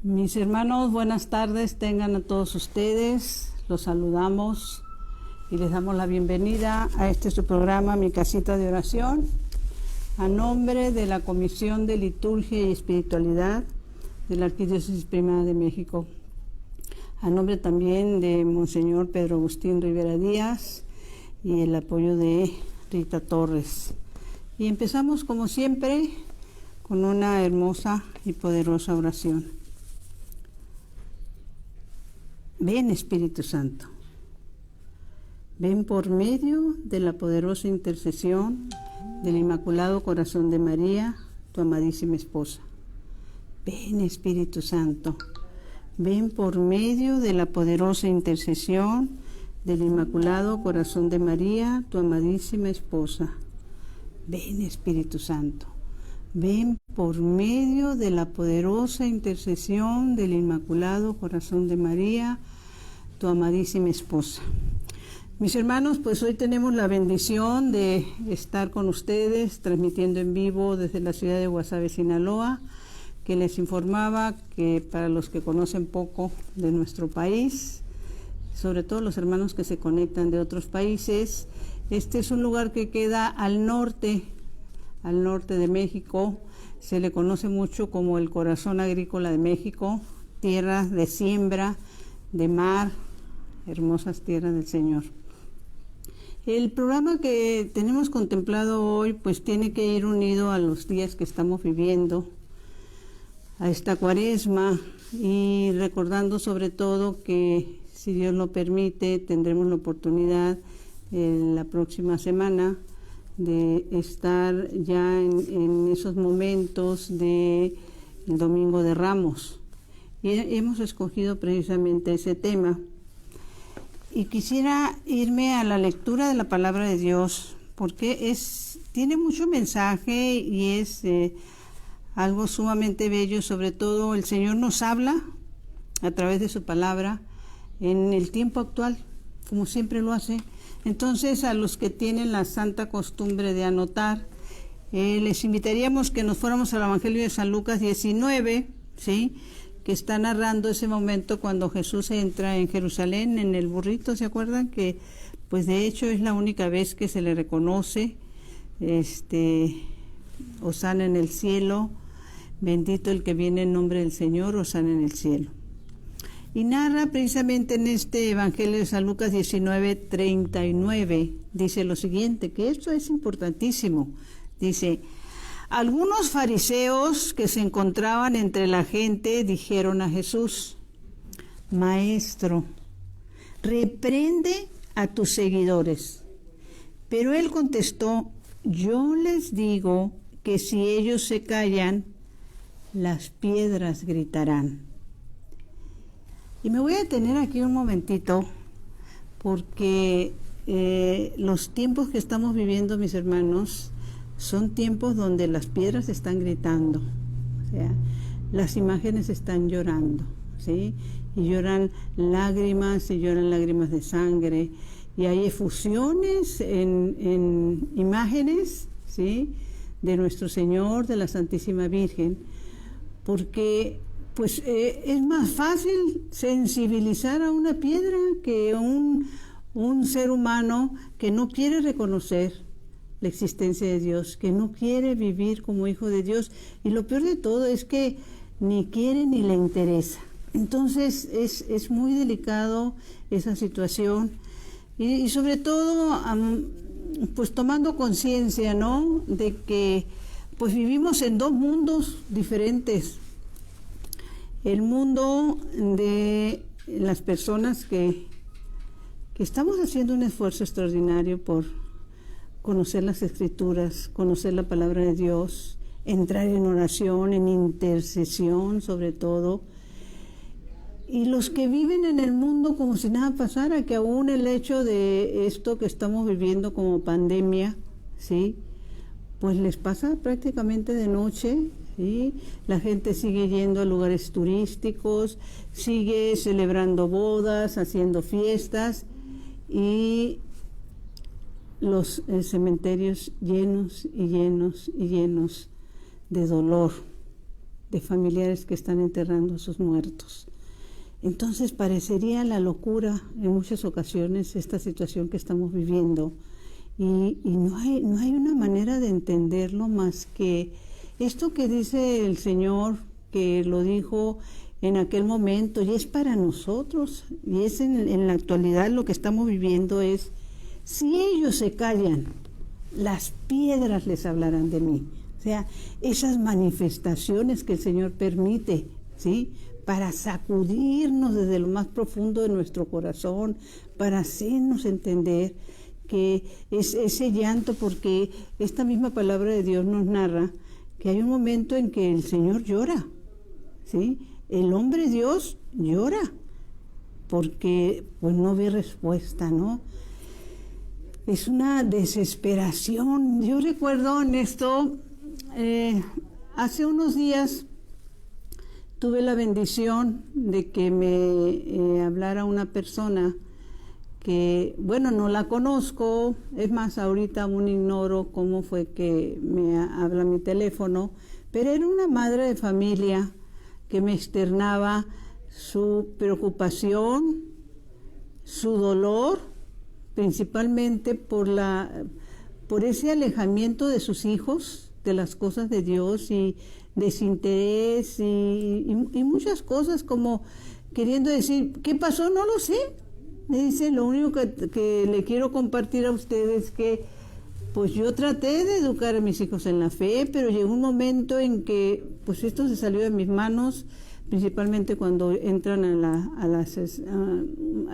Mis hermanos, buenas tardes, tengan a todos ustedes, los saludamos y les damos la bienvenida a este su programa, Mi Casita de Oración, a nombre de la Comisión de Liturgia y Espiritualidad de la Arquidiócesis Primada de México, a nombre también de Monseñor Pedro Agustín Rivera Díaz y el apoyo de Rita Torres. Y empezamos como siempre con una hermosa y poderosa oración. Ven, Espíritu Santo, ven por medio de la poderosa intercesión del Inmaculado Corazón de María, tu amadísima esposa. Ven, Espíritu Santo, ven por medio de la poderosa intercesión del Inmaculado Corazón de María, tu amadísima esposa. Ven, Espíritu Santo, ven por medio de la poderosa intercesión del Inmaculado Corazón de María, tu amadísima esposa. Mis hermanos, pues hoy tenemos la bendición de estar con ustedes, transmitiendo en vivo desde la ciudad de Guasave, Sinaloa, que les informaba que para los que conocen poco de nuestro país, sobre todo los hermanos que se conectan de otros países, este es un lugar que queda al norte de México. Se le conoce mucho como el corazón agrícola de México, tierras de siembra, de mar, hermosas tierras del Señor. El programa que tenemos contemplado hoy pues tiene que ir unido a los días que estamos viviendo, a esta Cuaresma, y recordando sobre todo que si Dios lo permite tendremos la oportunidad la próxima semana de estar ya en esos momentos del Domingo de Ramos. Y hemos escogido precisamente ese tema. Y quisiera irme a la lectura de la palabra de Dios, porque tiene mucho mensaje y es algo sumamente bello. Sobre todo el Señor nos habla a través de su palabra en el tiempo actual, como siempre lo hace. Entonces, a los que tienen la santa costumbre de anotar, les invitaríamos que nos fuéramos al Evangelio de San Lucas 19, ¿sí?, que está narrando ese momento cuando Jesús entra en Jerusalén en el burrito. ¿Se acuerdan? Que pues de hecho es la única vez que se le reconoce, Hosana en el cielo, bendito el que viene en nombre del Señor, Hosana en el cielo. Y narra precisamente en este Evangelio de San Lucas 19:39, dice lo siguiente, que esto es importantísimo. Dice: algunos fariseos que se encontraban entre la gente dijeron a Jesús: Maestro, reprende a tus seguidores. Pero él contestó: yo les digo que si ellos se callan, las piedras gritarán. Y me voy a detener aquí un momentito, porque los tiempos que estamos viviendo, mis hermanos, son tiempos donde las piedras están gritando, o sea, las imágenes están llorando, ¿sí? Y lloran lágrimas de sangre, y hay efusiones en imágenes, ¿sí?, de nuestro Señor, de la Santísima Virgen, porque pues es más fácil sensibilizar a una piedra que un ser humano que no quiere reconocer la existencia de Dios, que no quiere vivir como hijo de Dios, y lo peor de todo es que ni quiere ni le interesa. Entonces es muy delicado esa situación, y sobre todo pues tomando conciencia, ¿no?, de que pues vivimos en dos mundos diferentes. El mundo de las personas que estamos haciendo un esfuerzo extraordinario por conocer las Escrituras, conocer la palabra de Dios, entrar en oración, en intercesión sobre todo. Y los que viven en el mundo como si nada pasara, que aún el hecho de esto que estamos viviendo como pandemia, ¿sí?, pues les pasa prácticamente de noche, ¿sí? La gente sigue yendo a lugares turísticos, sigue celebrando bodas, haciendo fiestas, y los cementerios llenos y llenos y llenos de dolor, de familiares que están enterrando a sus muertos. Entonces parecería la locura en muchas ocasiones esta situación que estamos viviendo y no hay una manera de entenderlo más que esto que dice el Señor, que lo dijo en aquel momento y es para nosotros y es en la actualidad lo que estamos viviendo es: si ellos se callan, las piedras les hablarán de mí. O sea, esas manifestaciones que el Señor permite, ¿sí?, para sacudirnos desde lo más profundo de nuestro corazón, para hacernos entender que es ese llanto, porque esta misma palabra de Dios nos narra que hay un momento en que el Señor llora, ¿sí? El hombre Dios llora, porque pues no ve respuesta, ¿no? Es una desesperación. Yo recuerdo en esto, hace unos días tuve la bendición de que me hablara una persona que, bueno, no la conozco, es más, ahorita aún ignoro cómo fue que me habla mi teléfono, pero era una madre de familia que me externaba su preocupación, su dolor, principalmente por ese alejamiento de sus hijos, de las cosas de Dios y desinterés y muchas cosas, como queriendo decir, ¿qué pasó? No lo sé. Me dice, lo único que le quiero compartir a ustedes es que pues yo traté de educar a mis hijos en la fe, pero llegó un momento en que pues esto se salió de mis manos, principalmente cuando entran a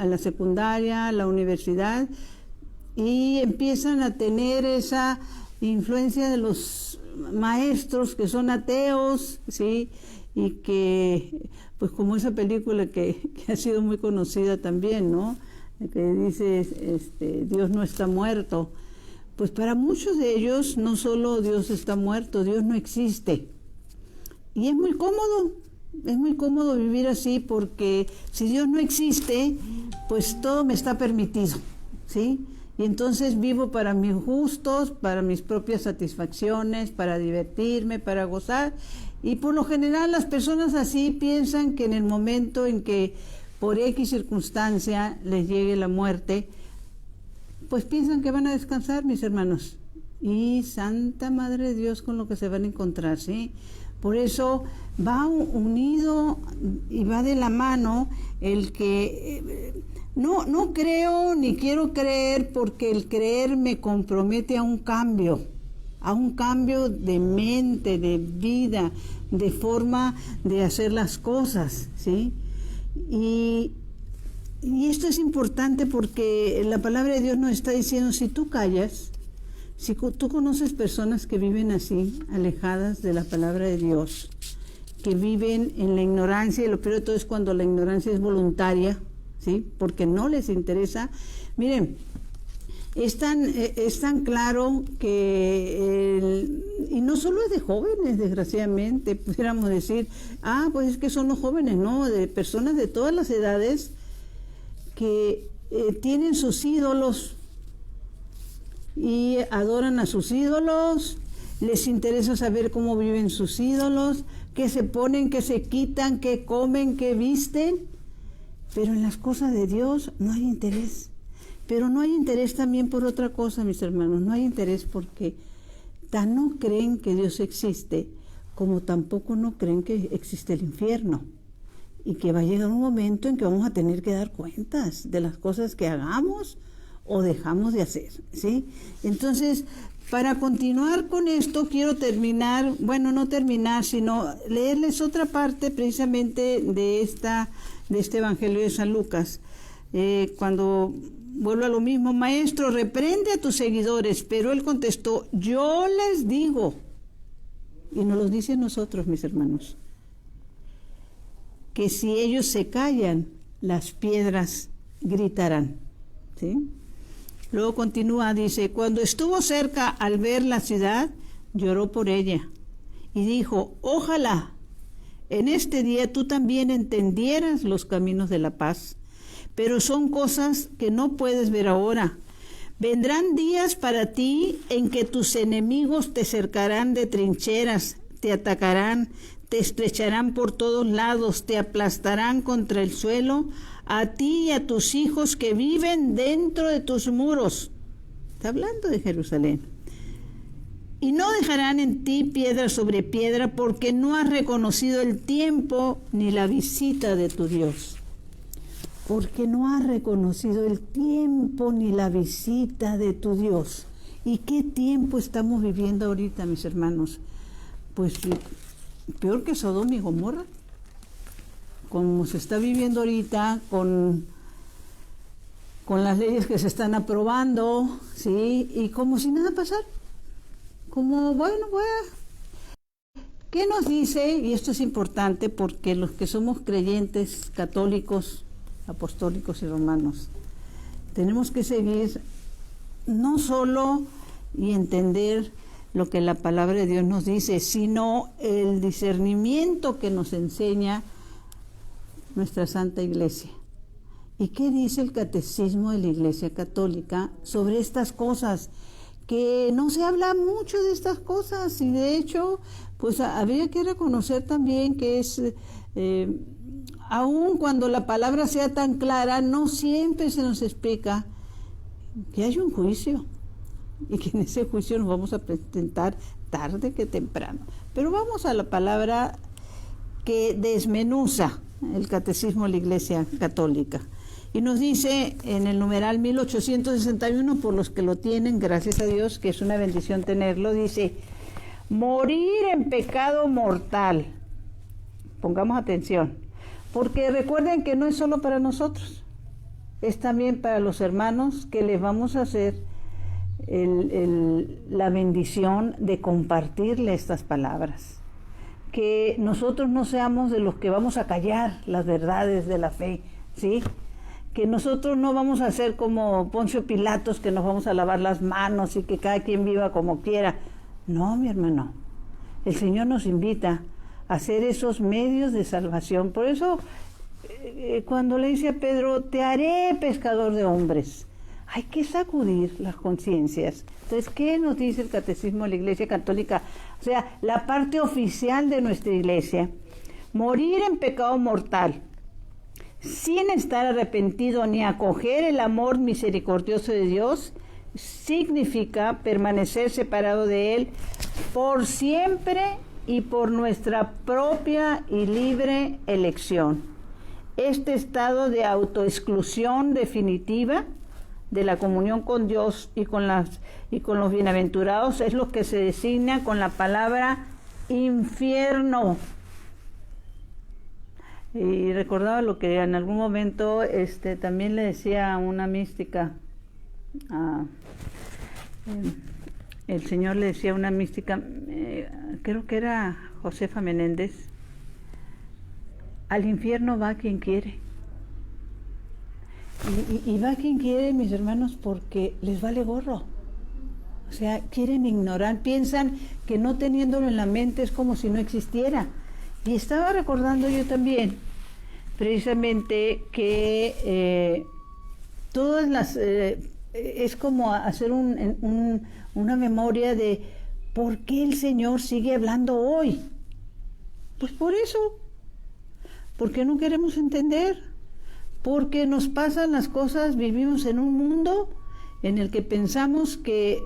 la secundaria, a la universidad, y empiezan a tener esa influencia de los maestros que son ateos, ¿sí? Y que, pues como esa película que ha sido muy conocida también, ¿no?, que dice, Dios no está muerto. Pues para muchos de ellos no solo Dios está muerto, Dios no existe. Y es muy cómodo vivir así, porque si Dios no existe, pues todo me está permitido, ¿sí? Y entonces vivo para mis gustos, para mis propias satisfacciones, para divertirme, para gozar. Y por lo general las personas así piensan que en el momento en que por X circunstancia les llegue la muerte, pues piensan que van a descansar, mis hermanos. Y Santa Madre de Dios con lo que se van a encontrar, ¿sí? Por eso va unido y va de la mano el que no creo ni quiero creer, porque el creer me compromete a un cambio de mente, de vida, de forma de hacer las cosas, ¿sí? Y esto es importante porque la palabra de Dios nos está diciendo, si tú callas, si tú conoces personas que viven así, alejadas de la palabra de Dios, que viven en la ignorancia, y lo peor de todo es cuando la ignorancia es voluntaria, ¿sí?, porque no les interesa. Miren, es tan claro que, y no solo es de jóvenes, desgraciadamente, pudiéramos decir, pues es que son los jóvenes, no, de personas de todas las edades que tienen sus ídolos y adoran a sus ídolos, les interesa saber cómo viven sus ídolos, qué se ponen, qué se quitan, qué comen, qué visten, pero en las cosas de Dios no hay interés. Pero no hay interés también por otra cosa, mis hermanos, no hay interés porque tan no creen que Dios existe, como tampoco no creen que existe el infierno, y que va a llegar un momento en que vamos a tener que dar cuentas de las cosas que hagamos o dejamos de hacer, ¿sí? Entonces, para continuar con esto, quiero terminar, bueno, no terminar, sino leerles otra parte precisamente de este Evangelio de San Lucas, cuando vuelvo a lo mismo, maestro, reprende a tus seguidores, pero él contestó, yo les digo, y nos lo dice a nosotros, mis hermanos, que si ellos se callan, las piedras gritarán, ¿sí? Luego continúa, dice, cuando estuvo cerca al ver la ciudad, lloró por ella y dijo, ojalá en este día tú también entendieras los caminos de la paz, pero son cosas que no puedes ver ahora. Vendrán días para ti en que tus enemigos te cercarán de trincheras, te atacarán, te estrecharán por todos lados, te aplastarán contra el suelo, a ti y a tus hijos que viven dentro de tus muros. Está hablando de Jerusalén. Y no dejarán en ti piedra sobre piedra, porque no has reconocido el tiempo ni la visita de tu Dios. Porque no has reconocido el tiempo ni la visita de tu Dios. ¿Y qué tiempo estamos viviendo ahorita, mis hermanos? Pues peor que Sodoma y Gomorra. Como se está viviendo ahorita con las leyes que se están aprobando, ¿sí? Y como si nada pasara. Como, bueno, ¿qué nos dice? Y esto es importante porque los que somos creyentes católicos, apostólicos y romanos, tenemos que seguir no solo y entender lo que la palabra de Dios nos dice, sino el discernimiento que nos enseña nuestra Santa Iglesia. ¿Y qué dice el Catecismo de la Iglesia Católica sobre estas cosas? Que no se habla mucho de estas cosas, y de hecho, pues habría que reconocer también que es, aun cuando la palabra sea tan clara, no siempre se nos explica que hay un juicio, y que en ese juicio nos vamos a presentar tarde que temprano. Pero vamos a la palabra que desmenuza el Catecismo de la Iglesia Católica. Y nos dice en el numeral 1861, por los que lo tienen, gracias a Dios, que es una bendición tenerlo, dice: morir en pecado mortal. Pongamos atención, porque recuerden que no es solo para nosotros, es también para los hermanos que les vamos a hacer la bendición de compartirle estas palabras. Que nosotros no seamos de los que vamos a callar las verdades de la fe, ¿sí? Que nosotros no vamos a ser como Poncio Pilatos, que nos vamos a lavar las manos y que cada quien viva como quiera. No, mi hermano, el Señor nos invita a hacer esos medios de salvación. Por eso, cuando le dice a Pedro, te haré pescador de hombres, hay que sacudir las conciencias. Entonces, ¿qué nos dice el Catecismo de la Iglesia Católica? O sea, la parte oficial de nuestra Iglesia. Morir en pecado mortal, sin estar arrepentido ni acoger el amor misericordioso de Dios, significa permanecer separado de Él por siempre y por nuestra propia y libre elección. Este estado de autoexclusión definitiva de la comunión con Dios y con los bienaventurados es lo que se designa con la palabra infierno. Y recordaba lo que en algún momento también le decía a una mística, el Señor le decía a una mística, creo que era Josefa Menéndez: al infierno va quien quiere. Y va quien quiere, mis hermanos, porque les vale gorro. O sea, quieren ignorar, piensan que no teniéndolo en la mente es como si no existiera. Y estaba recordando yo también, precisamente, que todas las... es como hacer una memoria de por qué el Señor sigue hablando hoy. Pues por eso, porque no queremos entender, porque nos pasan las cosas, vivimos en un mundo en el que pensamos que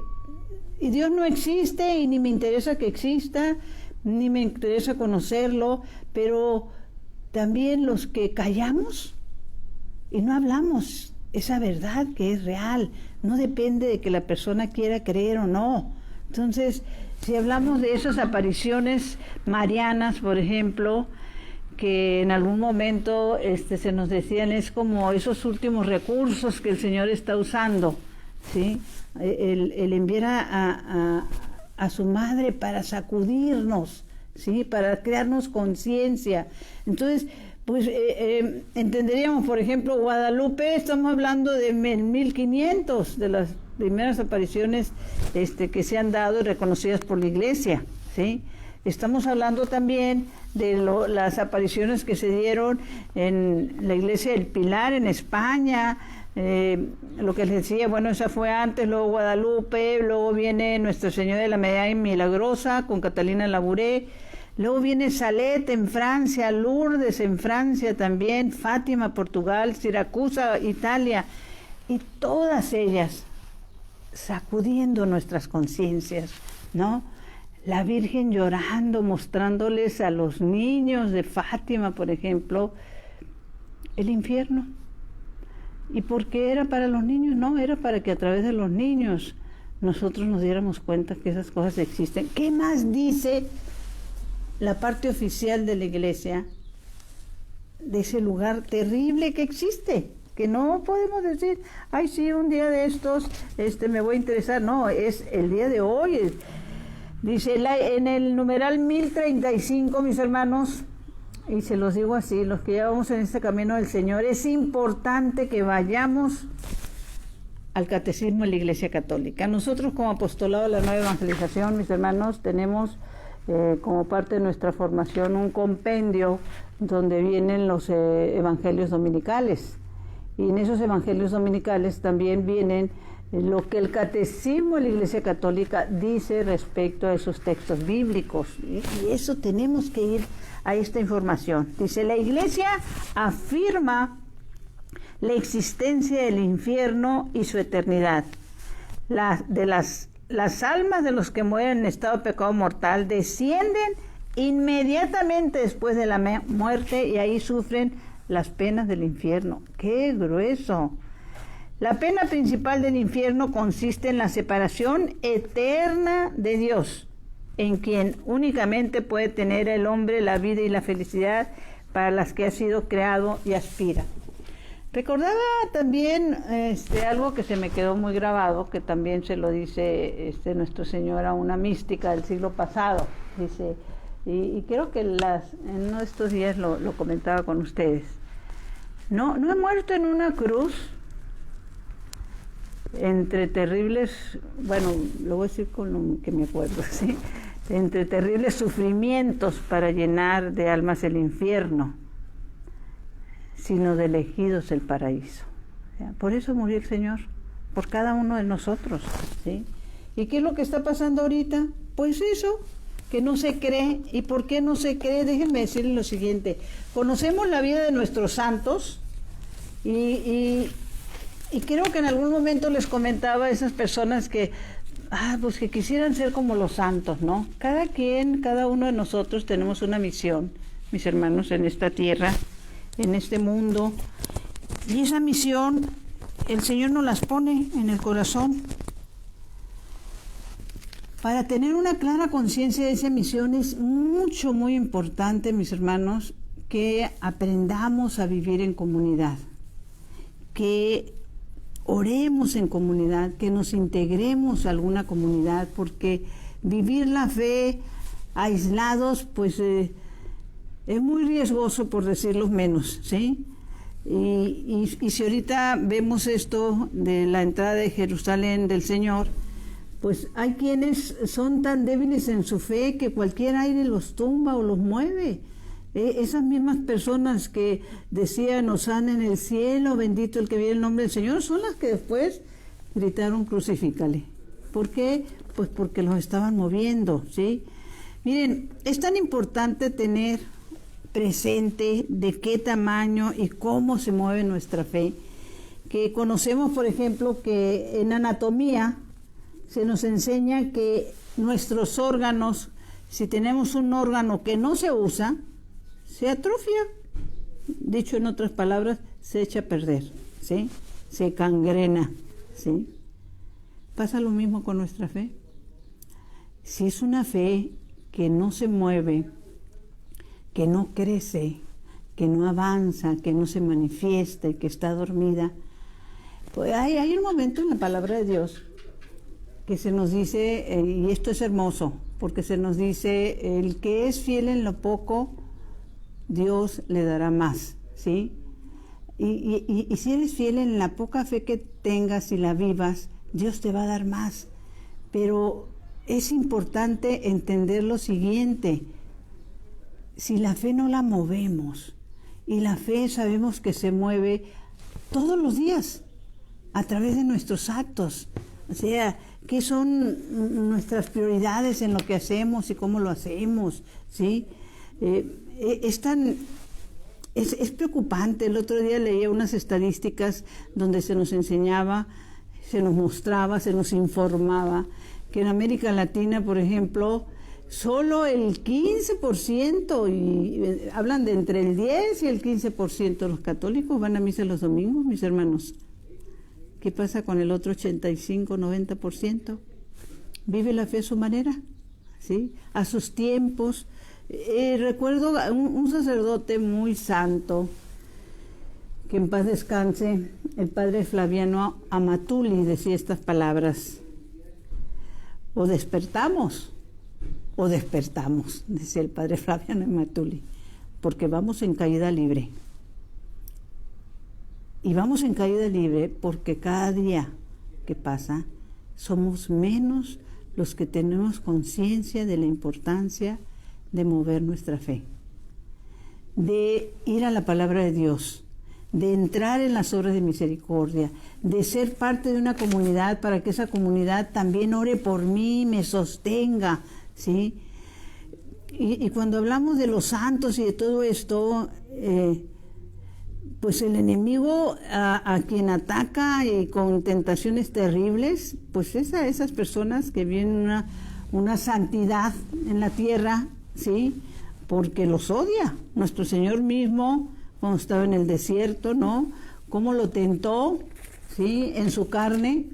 Dios no existe y ni me interesa que exista, ni me interesa conocerlo, pero también los que callamos y no hablamos esa verdad que es real, no depende de que la persona quiera creer o no. Entonces, si hablamos de esas apariciones marianas, por ejemplo, que en algún momento se nos decían, es como esos últimos recursos que el Señor está usando, ¿sí? El enviar a su madre para sacudirnos, ¿sí? Para crearnos conciencia. Entonces, pues entenderíamos, por ejemplo, Guadalupe, estamos hablando de 1500, de las primeras apariciones que se han dado y reconocidas por la Iglesia, ¿sí? Estamos hablando también de las apariciones que se dieron en la Iglesia del Pilar en España, Lo que les decía, bueno, esa fue antes, luego Guadalupe, luego viene Nuestra Señora de la Medalla Milagrosa con Catalina Labouré, luego viene Salet en Francia, Lourdes en Francia también, Fátima, Portugal, Siracusa, Italia, y todas ellas sacudiendo nuestras conciencias, ¿no? La Virgen llorando, mostrándoles a los niños de Fátima, por ejemplo, el infierno. ¿Y por qué era para los niños? No, era para que a través de los niños nosotros nos diéramos cuenta que esas cosas existen. ¿Qué más dice la parte oficial de la Iglesia de ese lugar terrible que existe? Que no podemos decir, ay, sí, un día de estos me voy a interesar. No, es el día de hoy. Dice en el numeral 1035, mis hermanos, y se los digo así, los que ya vamos en este camino del Señor, es importante que vayamos al catecismo de la Iglesia Católica. Nosotros como apostolado de la Nueva Evangelización, mis hermanos, tenemos como parte de nuestra formación un compendio donde vienen los evangelios dominicales. Y en esos evangelios dominicales también vienen lo que el catecismo de la Iglesia Católica dice respecto a esos textos bíblicos. Y eso tenemos que ir a esta información. Dice, la Iglesia afirma la existencia del infierno y su eternidad. Las almas de los que mueren en estado de pecado mortal descienden inmediatamente después de la muerte y ahí sufren las penas del infierno. ¡Qué grueso! La pena principal del infierno consiste en la separación eterna de Dios, en quien únicamente puede tener el hombre la vida y la felicidad para las que ha sido creado y aspira. Recordaba también algo que se me quedó muy grabado, que también se lo dice nuestro Señor a una mística del siglo pasado. Dice, y creo que en uno de estos días lo comentaba con ustedes. No he muerto en una cruz entre terribles, bueno, lo voy a decir con lo que me acuerdo, ¿sí? Entre terribles sufrimientos para llenar de almas el infierno, sino de elegidos el paraíso. Por eso murió el Señor, por cada uno de nosotros, ¿sí? ¿Y qué es lo que está pasando ahorita? Pues eso, que no se cree. ¿Y por qué no se cree? Déjenme decirles lo siguiente. Conocemos la vida de nuestros santos y creo que en algún momento les comentaba a esas personas que pues que quisieran ser como los santos, ¿no? Cada uno de nosotros tenemos una misión, mis hermanos, en esta tierra, en este mundo, y esa misión el Señor nos las pone en el corazón. Para tener una clara conciencia de esa misión es muy importante, mis hermanos, que aprendamos a vivir en comunidad, que oremos en comunidad, que nos integremos a alguna comunidad, porque vivir la fe aislados, pues es muy riesgoso, por decirlo menos, ¿sí? Y si ahorita vemos esto de la entrada de Jerusalén del Señor, pues hay quienes son tan débiles en su fe que cualquier aire los tumba o los mueve. Esas mismas personas que decían hosana en el cielo, bendito el que viene el nombre del Señor, son las que después gritaron crucifícale. ¿Por qué? Pues porque los estaban moviendo, ¿sí? Miren, es tan importante tener presente de qué tamaño y cómo se mueve nuestra fe, que conocemos, por ejemplo, que en anatomía se nos enseña que nuestros órganos, si tenemos un órgano que no se usa, se atrofia, dicho en otras palabras, se echa a perder, ¿sí? Se cangrena, ¿sí? Pasa lo mismo con nuestra fe. Si es una fe que no se mueve, que no crece, que no avanza, que no se manifiesta, que está dormida, pues hay un momento en la palabra de Dios que se nos dice, y esto es hermoso, porque se nos dice, el que es fiel en lo poco, Dios le dará más, ¿sí? Y si eres fiel en la poca fe que tengas y la vivas, Dios te va a dar más. Pero es importante entender lo siguiente: si la fe no la movemos, y la fe sabemos que se mueve todos los días, a través de nuestros actos. O sea, ¿qué son nuestras prioridades en lo que hacemos y cómo lo hacemos? ¿Sí? Es preocupante. El otro día leía unas estadísticas donde se nos enseñaba, se nos mostraba, se nos informaba que en América Latina, por ejemplo, solo el 15%, y hablan de entre el 10 y el 15% de los católicos van a misa los domingos, mis hermanos. ¿Qué pasa con el otro 85, 90%? Vive la fe a su manera, ¿sí? A sus tiempos. Recuerdo un sacerdote muy santo, que en paz descanse, el padre Flaviano Amatuli, decía estas palabras: o despertamos, decía el padre Flaviano Amatuli, porque vamos en caída libre. Y vamos en caída libre porque cada día que pasa somos menos los que tenemos conciencia de la importancia de mover nuestra fe, de ir a la palabra de Dios, de entrar en las obras de misericordia, de ser parte de una comunidad para que esa comunidad también ore por mí, me sostenga, ¿sí? Y cuando hablamos de los santos y de todo esto, pues el enemigo a quien ataca y con tentaciones terribles, pues esas personas que viven una santidad en la tierra, ¿sí? Porque los odia. Nuestro Señor mismo, cuando estaba en el desierto, ¿no? Cómo lo tentó, ¿sí? En su carne,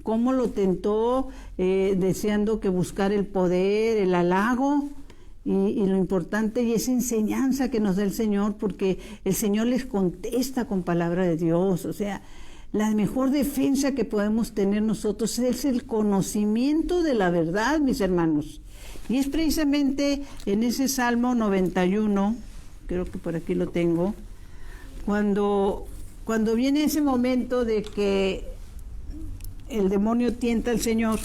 cómo lo tentó deseando que buscara el poder, el halago, y lo importante y esa enseñanza que nos da el Señor, porque el Señor les contesta con palabra de Dios. O sea, la mejor defensa que podemos tener nosotros es el conocimiento de la verdad, mis hermanos. Y es precisamente en ese Salmo 91, creo que por aquí lo tengo, cuando viene ese momento de que el demonio tienta al Señor,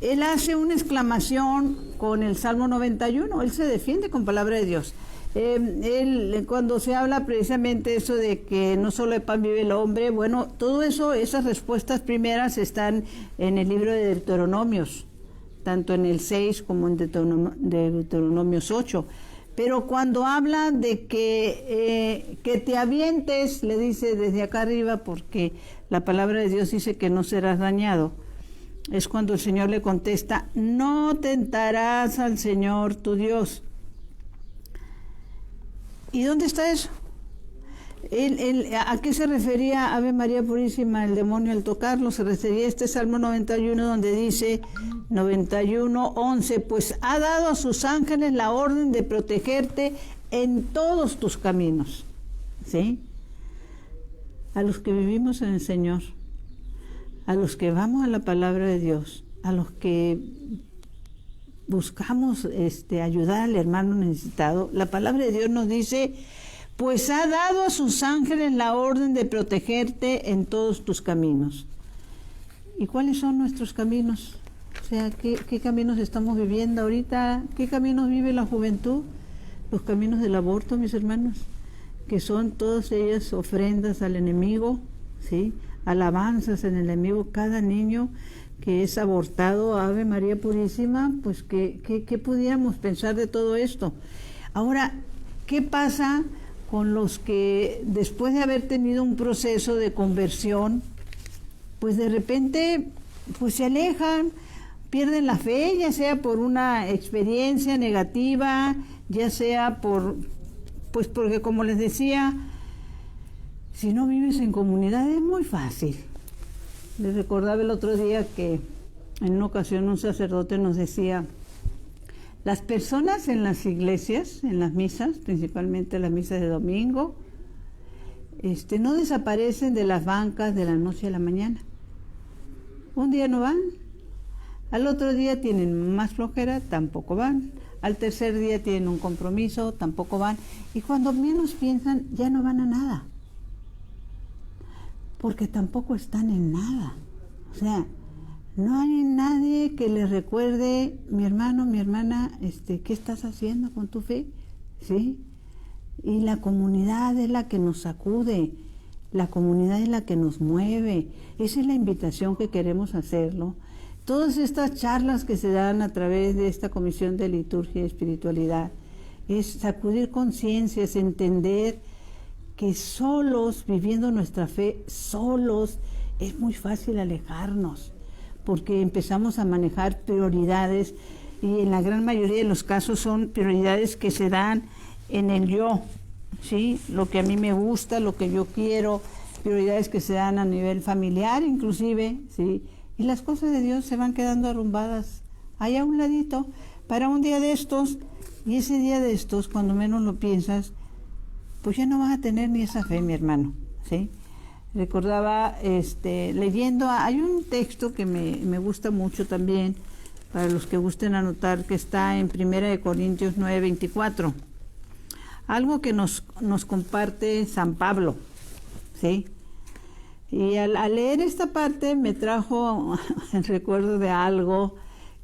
él hace una exclamación con el Salmo 91, él se defiende con palabra de Dios. Él, cuando se habla precisamente eso de que no solo de pan vive el hombre, bueno, todo eso, esas respuestas primeras están en el libro de Deuteronomios, tanto en el 6 como en Deuteronomios 8. Pero cuando habla de que te avientes, le dice desde acá arriba, porque la palabra de Dios dice que no serás dañado, es cuando el Señor le contesta: no tentarás al Señor tu Dios. ¿Y dónde está eso? ¿A qué se refería Ave María Purísima el demonio al tocarlo? Se refería a este Salmo 91 donde dice 91:11, pues ha dado a sus ángeles la orden de protegerte en todos tus caminos. ¿Sí? A los que vivimos en el Señor, a los que vamos a la palabra de Dios, a los que buscamos ayudar al hermano necesitado, la palabra de Dios nos dice: pues ha dado a sus ángeles la orden de protegerte en todos tus caminos. ¿Y cuáles son nuestros caminos? O sea, ¿qué caminos estamos viviendo ahorita? ¿Qué caminos vive la juventud? Los caminos del aborto, mis hermanos, que son todas ellas ofrendas al enemigo, ¿sí? Alabanzas al enemigo. Cada niño que es abortado, Ave María Purísima, pues ¿qué pudiéramos pensar de todo esto? Ahora, ¿qué pasa con los que después de haber tenido un proceso de conversión, pues de repente pues se alejan, pierden la fe, ya sea por una experiencia negativa, ya sea porque como les decía, si no vives en comunidad es muy fácil. Les recordaba el otro día que en una ocasión un sacerdote nos decía: las personas en las iglesias, en las misas, principalmente las misas de domingo, no desaparecen de las bancas de la noche a la mañana. Un día no van, al otro día tienen más flojera, tampoco van, al tercer día tienen un compromiso, tampoco van, y cuando menos piensan ya no van a nada, porque tampoco están en nada. O sea, no hay nadie que les recuerde: mi hermano, mi hermana, ¿qué estás haciendo con tu fe? ¿Sí? Y la comunidad es la que nos sacude, La comunidad es la que nos mueve. Esa es la invitación que queremos hacerlo. Todas estas charlas que se dan a través de esta Comisión de Liturgia y Espiritualidad es sacudir conciencias, entender que solos, viviendo nuestra fe, solos, es muy fácil alejarnos, porque empezamos a manejar prioridades y en la gran mayoría de los casos son prioridades que se dan en el yo, ¿sí? Lo que a mí me gusta, lo que yo quiero, prioridades que se dan a nivel familiar inclusive, ¿sí? Y las cosas de Dios se van quedando arrumbadas allá a un ladito para un día de estos, y ese día de estos, cuando menos lo piensas, pues ya no vas a tener ni esa fe, mi hermano, ¿sí? Recordaba, leyendo, hay un texto que me gusta mucho también, para los que gusten anotar, que está en 1 Corintios 9:24. Algo que nos comparte San Pablo, ¿sí? Y al leer esta parte me trajo el recuerdo de algo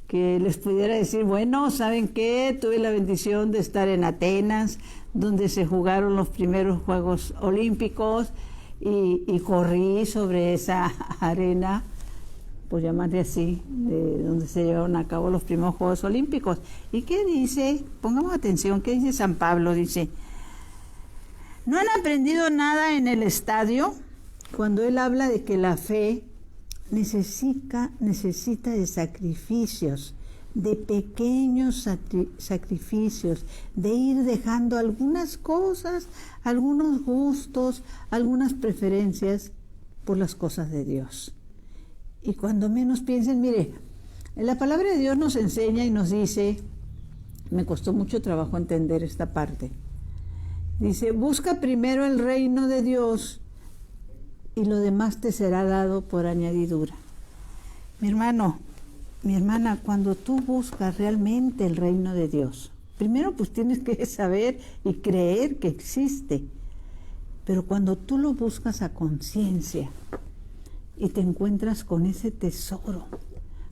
que les pudiera decir, bueno, ¿saben qué? Tuve la bendición de estar en Atenas, donde se jugaron los primeros Juegos Olímpicos, y corrí sobre esa arena, por llamarle así, de donde se llevaron a cabo los primeros Juegos Olímpicos. ¿Y qué dice? Pongamos atención, ¿qué dice San Pablo? Dice, ¿no han aprendido nada en el estadio? Cuando él habla de que la fe necesita de sacrificios, de pequeños sacrificios, de ir dejando algunas cosas, algunos gustos, algunas preferencias por las cosas de Dios. Y cuando menos piensen, mire, la palabra de Dios nos enseña y nos dice, me costó mucho trabajo entender esta parte, dice, busca primero el reino de Dios y lo demás te será dado por añadidura. Mi hermano, mi hermana, cuando tú buscas realmente el reino de Dios, primero pues tienes que saber y creer que existe, pero cuando tú lo buscas a conciencia y te encuentras con ese tesoro,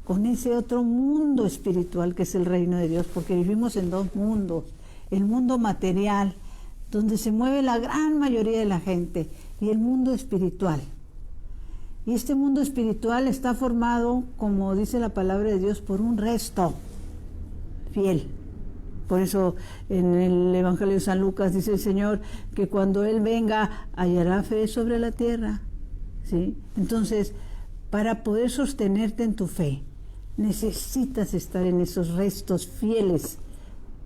con ese otro mundo espiritual que es el reino de Dios, porque vivimos en dos mundos, el mundo material, donde se mueve la gran mayoría de la gente, y el mundo espiritual. Y este mundo espiritual está formado, como dice la palabra de Dios, por un resto fiel. Por eso en el Evangelio de San Lucas dice el Señor que cuando Él venga hallará fe sobre la tierra, ¿sí? Entonces, para poder sostenerte en tu fe, necesitas estar en esos restos fieles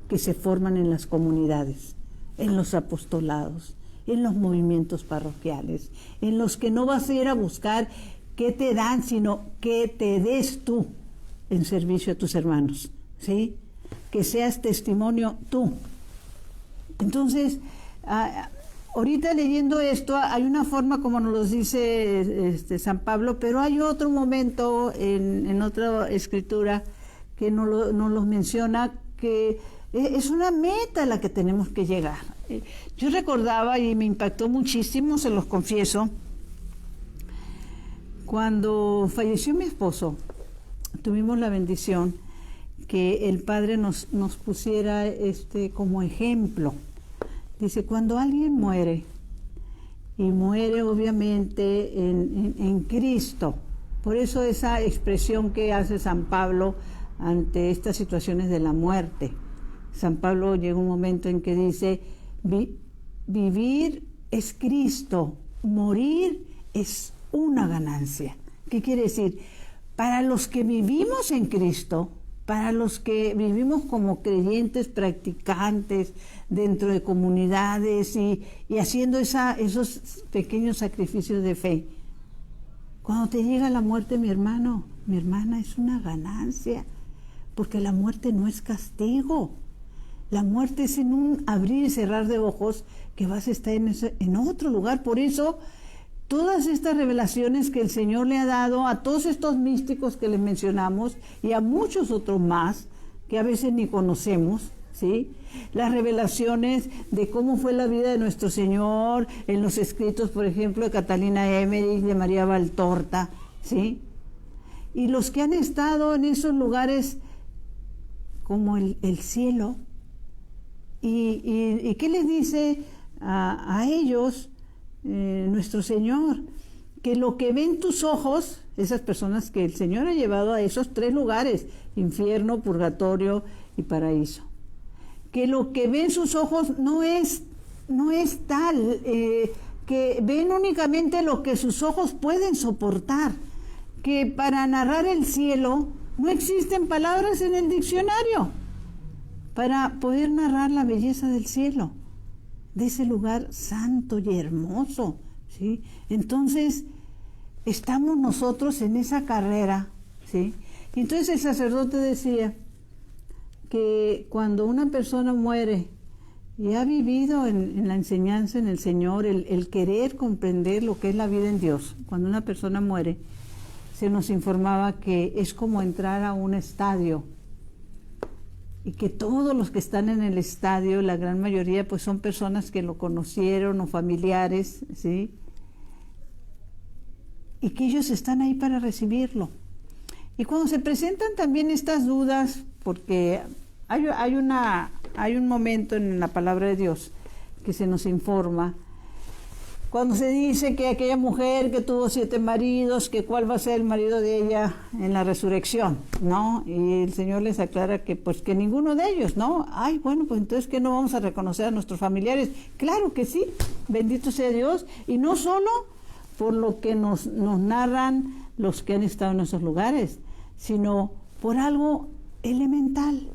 que se forman en las comunidades, en los apostolados, en los movimientos parroquiales, en los que no vas a ir a buscar qué te dan, sino qué te des tú en servicio a tus hermanos, ¿sí? Que seas testimonio tú. Entonces, ahorita leyendo esto, hay una forma como nos lo dice San Pablo, pero hay otro momento en otra escritura que nos lo menciona, que es una meta a la que tenemos que llegar. Yo recordaba, y me impactó muchísimo, se los confieso, cuando falleció mi esposo, tuvimos la bendición que el Padre nos pusiera como ejemplo. Dice, cuando alguien muere, y muere obviamente en Cristo, por eso esa expresión que hace San Pablo ante estas situaciones de la muerte. San Pablo llega un momento en que dice, vivir es Cristo, morir es una ganancia. ¿Qué quiere decir? Para los que vivimos en Cristo, para los que vivimos como creyentes practicantes dentro de comunidades y haciendo esos pequeños sacrificios de fe, cuando te llega la muerte, mi hermano, mi hermana, es una ganancia, porque la muerte no es castigo. La muerte es en un abrir y cerrar de ojos que vas a estar en otro lugar. Por eso, todas estas revelaciones que el Señor le ha dado a todos estos místicos que les mencionamos y a muchos otros más que a veces ni conocemos, ¿sí? Las revelaciones de cómo fue la vida de nuestro Señor en los escritos, por ejemplo, de Catalina Emmerich, de María Valtorta, ¿sí? Y los que han estado en esos lugares como el cielo. ¿Y qué les dice a ellos? nuestro Señor, que lo que ven tus ojos, esas personas que el Señor ha llevado a esos 3 lugares, infierno, purgatorio y paraíso, que lo que ven sus ojos no es tal, que ven únicamente lo que sus ojos pueden soportar, que para narrar el cielo no existen palabras en el diccionario para poder narrar la belleza del cielo, de ese lugar santo y hermoso, ¿sí? Entonces, estamos nosotros en esa carrera, ¿sí? Y entonces el sacerdote decía que cuando una persona muere y ha vivido en la enseñanza en el Señor, el querer comprender lo que es la vida en Dios, cuando una persona muere, se nos informaba que es como entrar a un estadio, y que todos los que están en el estadio, la gran mayoría, pues son personas que lo conocieron o familiares, ¿sí? Y que ellos están ahí para recibirlo. Y cuando se presentan también estas dudas, porque hay un momento en la palabra de Dios que se nos informa, cuando se dice que aquella mujer que tuvo 7 maridos, que cuál va a ser el marido de ella en la resurrección, ¿no? Y el Señor les aclara que pues que ninguno de ellos, ¿no? Ay, bueno, pues entonces ¿qué no vamos a reconocer a nuestros familiares? Claro que sí, bendito sea Dios, y no solo por lo que nos narran los que han estado en esos lugares, sino por algo elemental.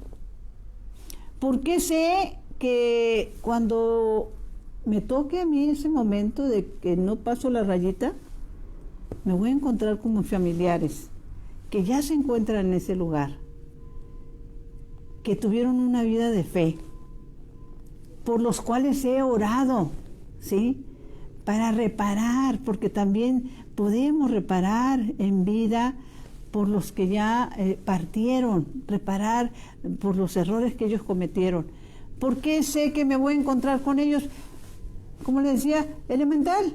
Porque sé que cuando me toque a mí ese momento de que no paso la rayita, me voy a encontrar con mis familiares que ya se encuentran en ese lugar, que tuvieron una vida de fe, por los cuales he orado, ¿sí? Para reparar, porque también podemos reparar en vida por los que ya partieron, reparar por los errores que ellos cometieron. ¿Por qué sé que me voy a encontrar con ellos? Como les decía, elemental.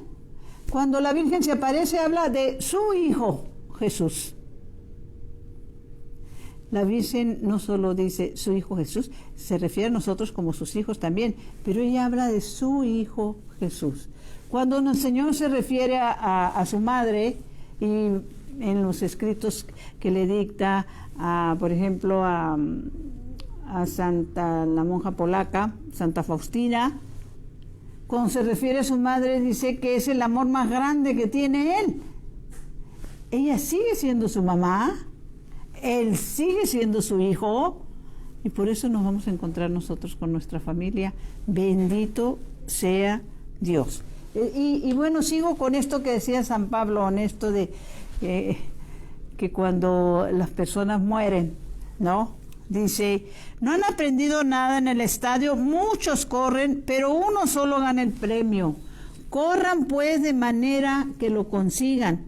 Cuando la Virgen se aparece, habla de su Hijo Jesús. La Virgen no solo dice su Hijo Jesús, se refiere a nosotros como sus hijos también, pero ella habla de su Hijo Jesús. Cuando el Señor se refiere a su madre, y en los escritos que le dicta, por ejemplo, a la monja polaca, Santa Faustina, cuando se refiere a su madre, dice que es el amor más grande que tiene él. Ella sigue siendo su mamá, él sigue siendo su hijo, y por eso nos vamos a encontrar nosotros con nuestra familia. Bendito sea Dios. Y bueno, sigo con esto que decía San Pablo, en esto de que cuando las personas mueren, ¿no? Dice, no han aprendido nada en el estadio, muchos corren, pero uno solo gana el premio. Corran pues de manera que lo consigan.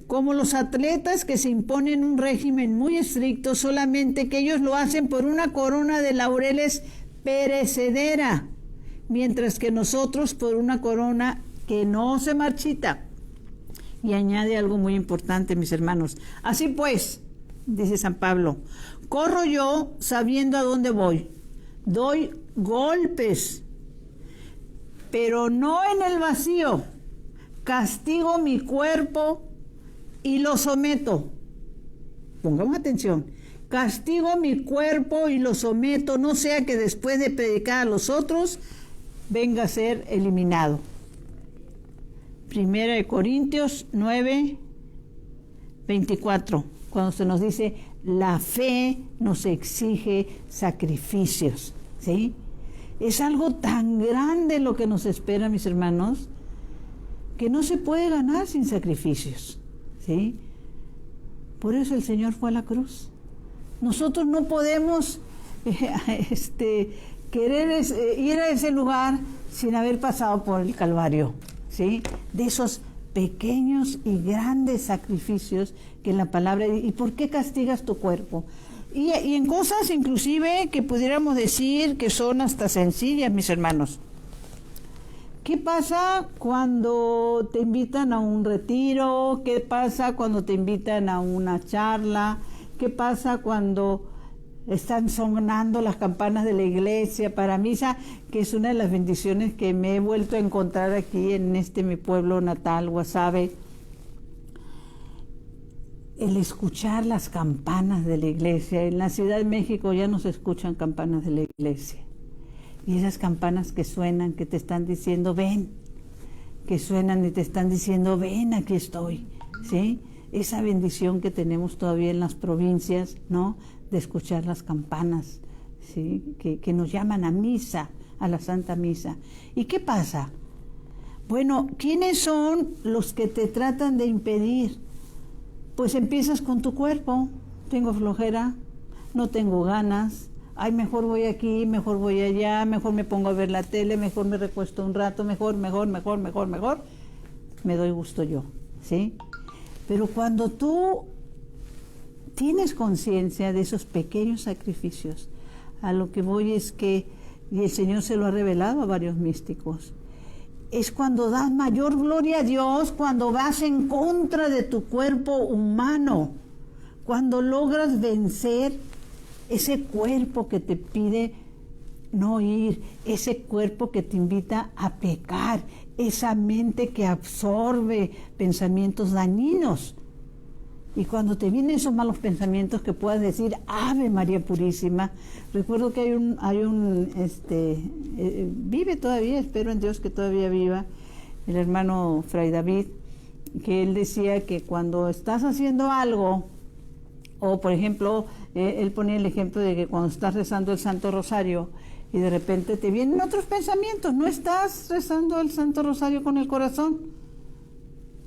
Como los atletas que se imponen un régimen muy estricto, solamente que ellos lo hacen por una corona de laureles perecedera, mientras que nosotros por una corona que no se marchita. Y añade algo muy importante, mis hermanos. Así pues, dice San Pablo, corro yo sabiendo a dónde voy, doy golpes, pero no en el vacío, castigo mi cuerpo y lo someto. Pongamos atención, castigo mi cuerpo y lo someto, no sea que después de predicar a los otros venga a ser eliminado. Primera de Corintios 9, 24. Cuando se nos dice, la fe nos exige sacrificios, ¿sí? Es algo tan grande lo que nos espera, mis hermanos, que no se puede ganar sin sacrificios, ¿sí? Por eso el Señor fue a la cruz. Nosotros no podemos querer ir a ese lugar sin haber pasado por el Calvario, ¿sí? De esos pequeños y grandes sacrificios que en la palabra. ¿Y por qué castigas tu cuerpo? Y en cosas inclusive que pudiéramos decir que son hasta sencillas, mis hermanos. ¿Qué pasa cuando te invitan a un retiro? ¿Qué pasa cuando te invitan a una charla? ¿Qué pasa cuando están sonando las campanas de la iglesia para misa, que es una de las bendiciones que me he vuelto a encontrar aquí en mi pueblo natal, Guasave. El escuchar las campanas de la iglesia. En la Ciudad de México ya no se escuchan campanas de la iglesia. Y esas campanas que suenan, que te están diciendo, ven, que suenan y te están diciendo, ven, aquí estoy, ¿sí? Esa bendición que tenemos todavía en las provincias, ¿no?, de escuchar las campanas, ¿sí?, que nos llaman a misa, a la Santa Misa. ¿Y qué pasa? Bueno, ¿quiénes son los que te tratan de impedir? Pues empiezas con tu cuerpo. Tengo flojera, no tengo ganas, ay, mejor voy aquí, mejor voy allá, mejor me pongo a ver la tele, mejor me recuesto un rato, mejor, me doy gusto yo, ¿sí? Pero cuando tú tienes conciencia de esos pequeños sacrificios, a lo que voy es que, y el Señor se lo ha revelado a varios místicos, es cuando das mayor gloria a Dios, cuando vas en contra de tu cuerpo humano, cuando logras vencer ese cuerpo que te pide no ir, ese cuerpo que te invita a pecar, esa mente que absorbe pensamientos dañinos. Y cuando te vienen esos malos pensamientos, que puedas decir Ave María Purísima. Recuerdo que vive todavía, espero en Dios que todavía viva, el hermano Fray David, que él decía que cuando estás haciendo algo, o por ejemplo, él ponía el ejemplo de que cuando estás rezando el Santo Rosario y de repente te vienen otros pensamientos, no estás rezando el Santo Rosario con el corazón,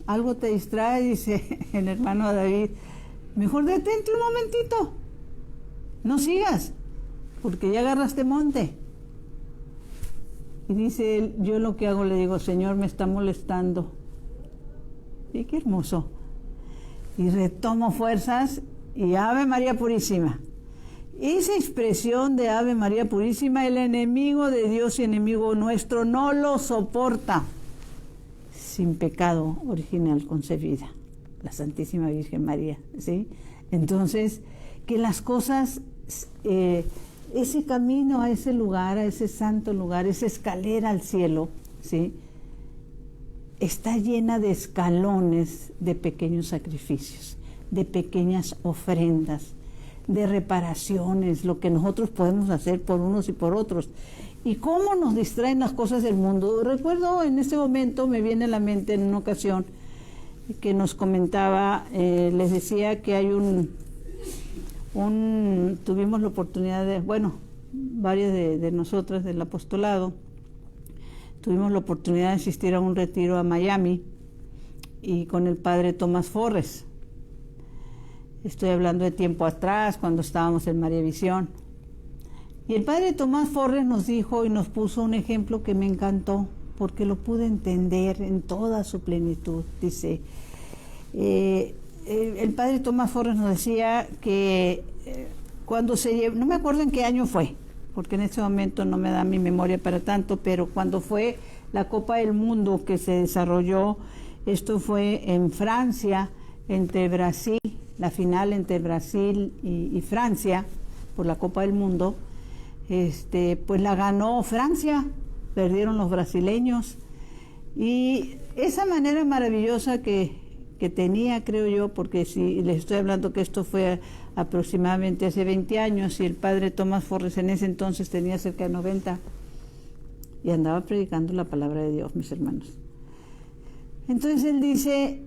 algo te distrae, dice el hermano David, mejor detente un momentito, no sigas, porque ya agarraste monte. Y dice él, yo lo que hago, le digo, Señor, me está molestando. Y qué hermoso. Y retomo fuerzas y Ave María Purísima. Esa expresión de Ave María Purísima, el enemigo de Dios y enemigo nuestro no lo soporta. Sin pecado original concebida, la Santísima Virgen María, ¿sí? Entonces, que las cosas, ese camino a ese lugar, a ese santo lugar, esa escalera al cielo, ¿sí?, está llena de escalones de pequeños sacrificios, de pequeñas ofrendas, de reparaciones, lo que nosotros podemos hacer por unos y por otros. ¿Y cómo nos distraen las cosas del mundo? Recuerdo en este momento, me viene a la mente en una ocasión que nos comentaba, les decía que hay tuvimos la oportunidad de, bueno, varias de nosotras del apostolado, tuvimos la oportunidad de asistir a un retiro a Miami y con el padre Tomás Forres. Estoy hablando de tiempo atrás, cuando estábamos en María Visión. Y el padre Tomás Forres nos dijo y nos puso un ejemplo que me encantó, porque lo pude entender en toda su plenitud. Dice, el padre Tomás Forres nos decía que cuando se llevó, no me acuerdo en qué año fue, porque en este momento no me da mi memoria para tanto, pero cuando fue la Copa del Mundo que se desarrolló, esto fue en Francia, entre Brasil, la final entre Brasil y Francia, por la Copa del Mundo, pues la ganó Francia, perdieron los brasileños, y esa manera maravillosa que tenía, creo yo, porque si les estoy hablando que esto fue aproximadamente hace 20 años, y el padre Tomás Forres en ese entonces tenía cerca de 90, y andaba predicando la palabra de Dios, mis hermanos. Entonces él dice,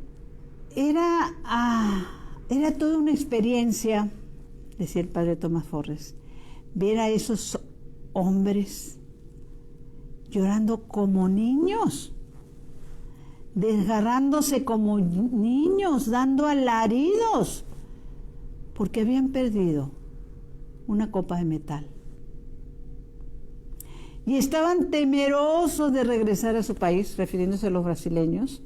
era toda una experiencia, decía el padre Tomás Forres, ver a esos hombres llorando como niños, desgarrándose como niños, dando alaridos, porque habían perdido una copa de metal. Y estaban temerosos de regresar a su país, refiriéndose a los brasileños,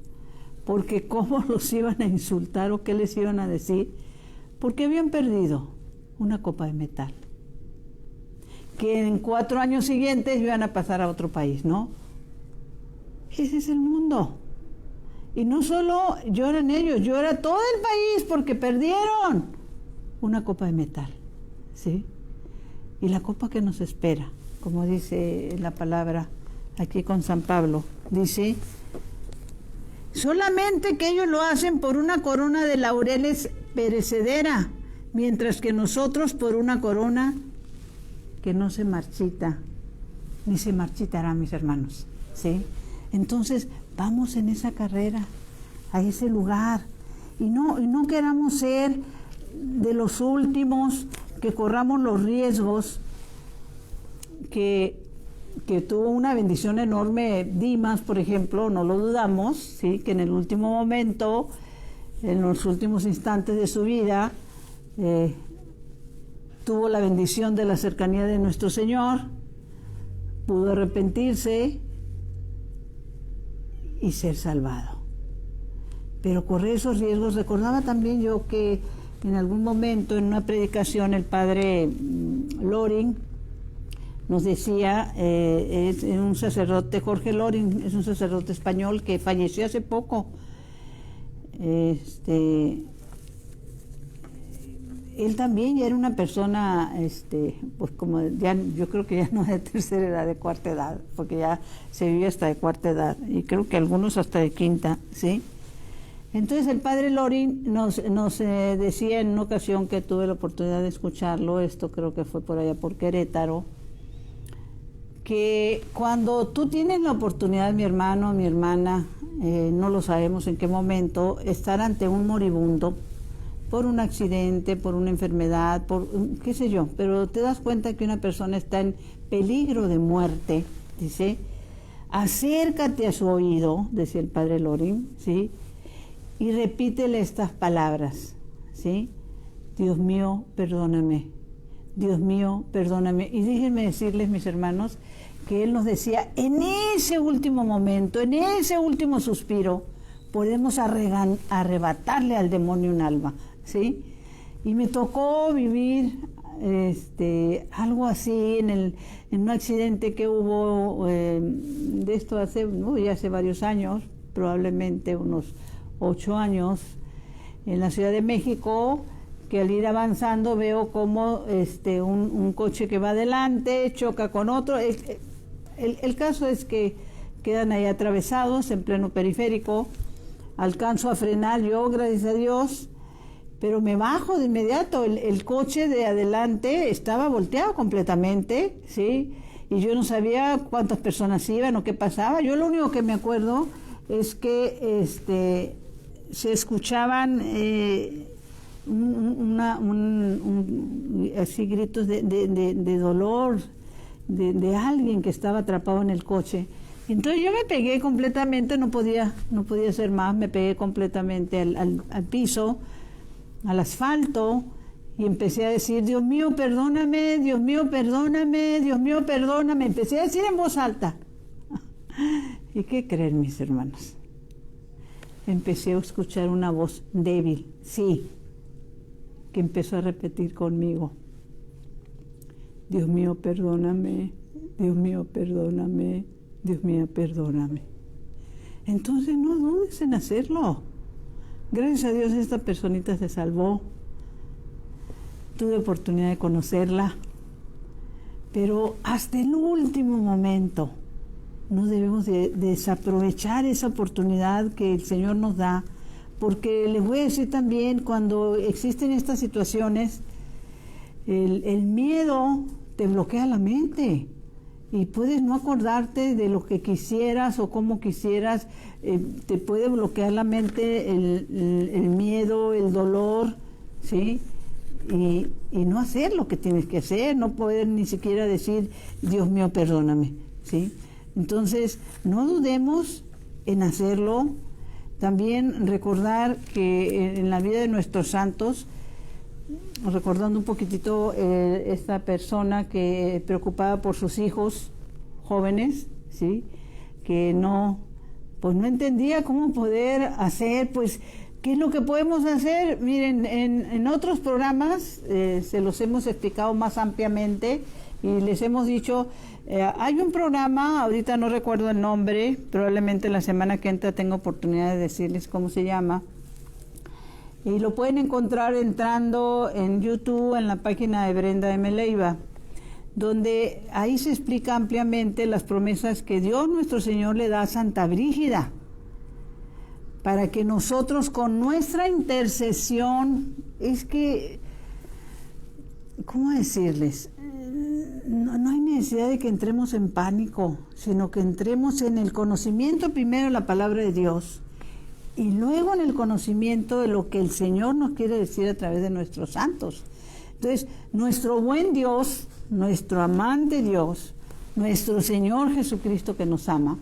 porque cómo los iban a insultar o qué les iban a decir, porque habían perdido una copa de metal, que en 4 años siguientes iban a pasar a otro país, ¿no? Ese es el mundo. Y no solo lloran ellos, llora todo el país porque perdieron una copa de metal, ¿sí? y la copa que nos espera, como dice la palabra aquí con San Pablo. Dice, solamente que ellos lo hacen por una corona de laureles perecedera, mientras que nosotros por una corona que no se marchita, ni se marchitará, mis hermanos, ¿sí? Entonces, vamos en esa carrera, a ese lugar, y no queramos ser de los últimos, que corramos los riesgos que tuvo una bendición enorme Dimas, por ejemplo, no lo dudamos, ¿sí? Que en el último momento, en los últimos instantes de su vida, tuvo la bendición de la cercanía de nuestro Señor, pudo arrepentirse y ser salvado. Pero correr esos riesgos, recordaba también yo que en algún momento en una predicación el padre Loring nos decía, es un sacerdote, Jorge Loring, es un sacerdote español que falleció hace poco. Él también ya era una persona, pues como ya, yo creo que ya no es de tercera edad, de cuarta edad, porque ya se vive hasta de cuarta edad, y creo que algunos hasta de quinta, ¿sí? Entonces el padre Loring nos decía en una ocasión que tuve la oportunidad de escucharlo, esto creo que fue por allá por Querétaro, que cuando tú tienes la oportunidad, mi hermano, mi hermana, no lo sabemos en qué momento, estar ante un moribundo, por un accidente, por una enfermedad, por qué sé yo, pero te das cuenta que una persona está en peligro de muerte, dice, acércate a su oído, decía el padre Loring, ¿sí? Y repítele estas palabras, ¿sí? Dios mío, perdóname. Dios mío, perdóname. Y déjenme decirles, mis hermanos, que él nos decía, en ese último momento, en ese último suspiro, podemos arrebatarle al demonio un alma, ¿sí? Y me tocó vivir algo así en un accidente que hubo de esto ya hace varios años, probablemente unos 8 años, en la Ciudad de México, que al ir avanzando veo como un coche que va adelante choca con otro. El caso es que quedan ahí atravesados en pleno periférico. Alcanzo a frenar yo, gracias a Dios, pero me bajo de inmediato. El coche de adelante estaba volteado completamente, ¿sí? Y yo no sabía cuántas personas iban o qué pasaba. Yo lo único que me acuerdo es que se escuchaban así gritos de dolor de alguien que estaba atrapado en el coche. Entonces yo me pegué completamente, no podía hacer más, me pegué completamente al piso, al asfalto, y empecé a decir, Dios mío, perdóname, Dios mío, perdóname, Dios mío, perdóname. Empecé a decir en voz alta. ¿Y qué creen, mis hermanos? Empecé a escuchar una voz débil, sí, que empezó a repetir conmigo, Dios mío, perdóname, Dios mío, perdóname, Dios mío, perdóname. Entonces no dudes en hacerlo. Gracias a Dios esta personita se salvó. Tuve oportunidad de conocerla, pero hasta el último momento no debemos de desaprovechar esa oportunidad que el Señor nos da, porque les voy a decir también, cuando existen estas situaciones, el miedo te bloquea la mente y puedes no acordarte de lo que quisieras o cómo quisieras. Te puede bloquear la mente el miedo, el dolor, ¿sí? Y no hacer lo que tienes que hacer, no poder ni siquiera decir, Dios mío, perdóname, ¿sí? Entonces, no dudemos en hacerlo. También recordar que en la vida de nuestros santos, recordando un poquitito esta persona que preocupada por sus hijos jóvenes, ¿sí? Que no entendía cómo poder hacer, pues, ¿qué es lo que podemos hacer? Miren, en otros programas se los hemos explicado más ampliamente y les hemos dicho, hay un programa, ahorita no recuerdo el nombre, probablemente la semana que entra tengo oportunidad de decirles cómo se llama, y lo pueden encontrar entrando en YouTube en la página de Brenda M. Leiva. donde ahí se explica ampliamente las promesas que Dios nuestro Señor le da a Santa Brígida, para que nosotros con nuestra intercesión, es que, ¿cómo decirles? No hay necesidad de que entremos en pánico, sino que entremos en el conocimiento primero de la palabra de Dios y luego en el conocimiento de lo que el Señor nos quiere decir a través de nuestros santos. Entonces, nuestro buen Dios, nuestro amante Dios, nuestro Señor Jesucristo que nos ama,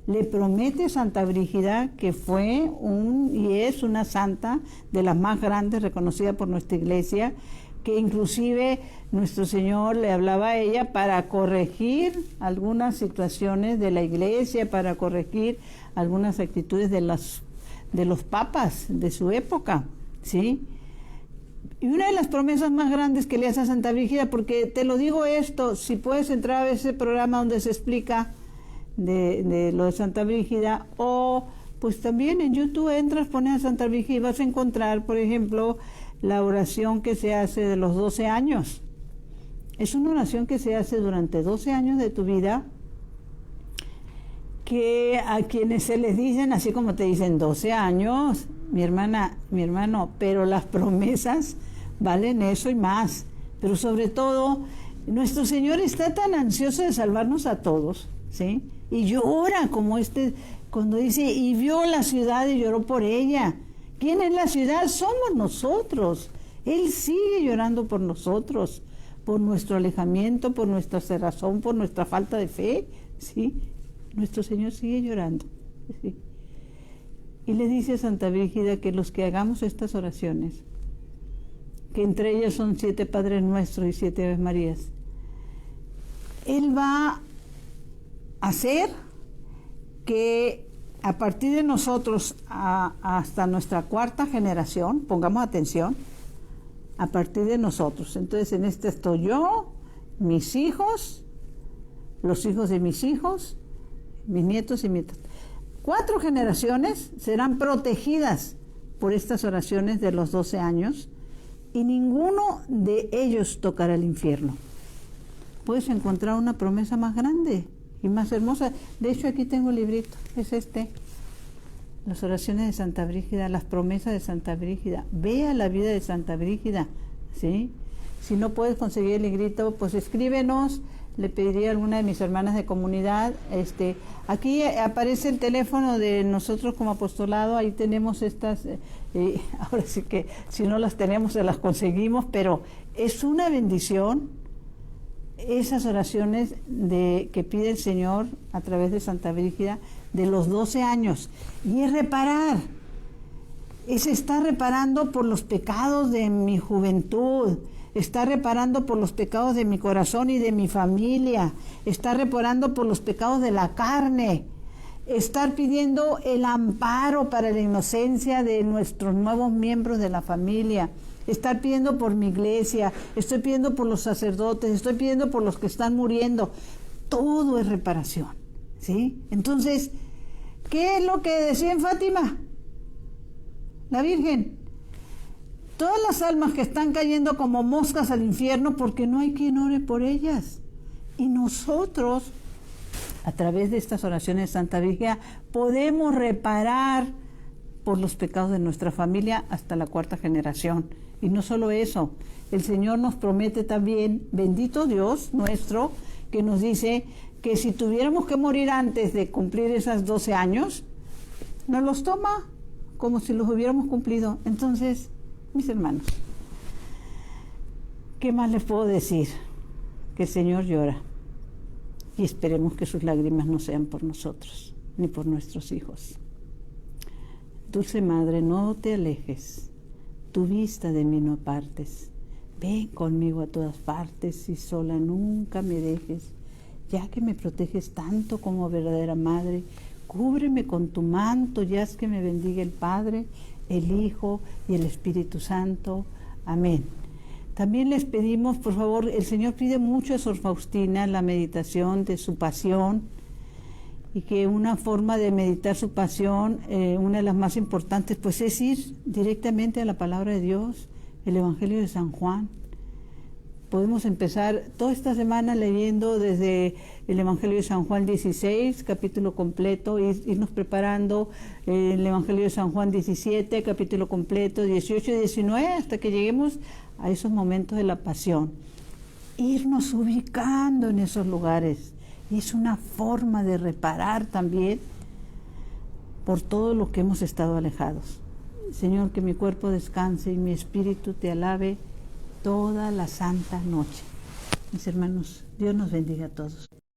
le promete a Santa Brígida, que fue y es una santa de las más grandes, reconocida por nuestra iglesia, que inclusive nuestro Señor le hablaba a ella para corregir algunas situaciones de la iglesia, para corregir algunas actitudes de los papas de su época, ¿sí? Y una de las promesas más grandes que le hace a Santa Brígida, porque te lo digo esto, si puedes entrar a ese programa donde se explica de lo de Santa Brígida, o pues también en YouTube entras, pones a Santa Brígida y vas a encontrar, por ejemplo, la oración que se hace de los 12 años. Es una oración que se hace durante 12 años de tu vida, que a quienes se les dicen, así como te dicen 12 años, mi hermana, mi hermano, pero las promesas valen eso y más. Pero sobre todo, nuestro Señor está tan ansioso de salvarnos a todos, ¿sí? Y llora como cuando dice, y vio la ciudad y lloró por ella. ¿Quién es la ciudad? Somos nosotros. Él sigue llorando por nosotros, por nuestro alejamiento, por nuestra cerrazón, por nuestra falta de fe, ¿sí? Nuestro Señor sigue llorando, ¿sí? Y le dice a Santa Brígida que los que hagamos estas oraciones, que entre ellas son 7 Padres Nuestros y 7 Aves Marías, Él va a hacer que a partir de nosotros hasta nuestra 4ª generación, pongamos atención, a partir de nosotros. Entonces en este estoy yo, mis hijos, los hijos de mis hijos, mis nietos y mis... 4 generaciones serán protegidas por estas oraciones de los 12 años y ninguno de ellos tocará el infierno. Puedes encontrar una promesa más grande y más hermosa. De hecho, aquí tengo el librito, es las oraciones de Santa Brígida, las promesas de Santa Brígida. Vea la vida de Santa Brígida, ¿sí? Si no puedes conseguir el librito, pues escríbenos. Le pediría a alguna de mis hermanas de comunidad. Aquí aparece el teléfono de nosotros como apostolado, ahí tenemos estas, ahora sí que si no las tenemos se las conseguimos, pero es una bendición esas oraciones que pide el Señor a través de Santa Brígida de los 12 años, y es reparar, es estar reparando por los pecados de mi juventud, está reparando por los pecados de mi corazón y de mi familia, está reparando por los pecados de la carne, estar pidiendo el amparo para la inocencia de nuestros nuevos miembros de la familia, estar pidiendo por mi iglesia, estoy pidiendo por los sacerdotes, estoy pidiendo por los que están muriendo. Todo es reparación, ¿sí? Entonces, ¿qué es lo que decía en Fátima la Virgen? Todas las almas que están cayendo como moscas al infierno porque no hay quien ore por ellas. Y nosotros, a través de estas oraciones de Santa Brígida, podemos reparar por los pecados de nuestra familia hasta la 4ª generación. Y no solo eso, el Señor nos promete también, bendito Dios nuestro, que nos dice que si tuviéramos que morir antes de cumplir esos 12 años, nos los toma como si los hubiéramos cumplido. Entonces, mis hermanos, ¿qué más les puedo decir? Que el Señor llora y esperemos que sus lágrimas no sean por nosotros ni por nuestros hijos. Dulce Madre, no te alejes, tu vista de mí no apartes. Ven conmigo a todas partes y sola nunca me dejes, ya que me proteges tanto como verdadera Madre. Cúbreme con tu manto y haz que me bendiga el Padre, el Hijo y el Espíritu Santo. Amén. También les pedimos, por favor, el Señor pide mucho a Sor Faustina la meditación de su pasión, y que una forma de meditar su pasión, una de las más importantes, pues es ir directamente a la palabra de Dios, el Evangelio de San Juan. Podemos empezar toda esta semana leyendo desde el Evangelio de San Juan 16, capítulo completo, irnos preparando el Evangelio de San Juan 17, capítulo completo, 18 y 19, hasta que lleguemos a esos momentos de la pasión. Irnos ubicando en esos lugares. Y es una forma de reparar también por todo lo que hemos estado alejados. Señor, que mi cuerpo descanse y mi espíritu te alabe toda la santa noche. Mis hermanos, Dios nos bendiga a todos.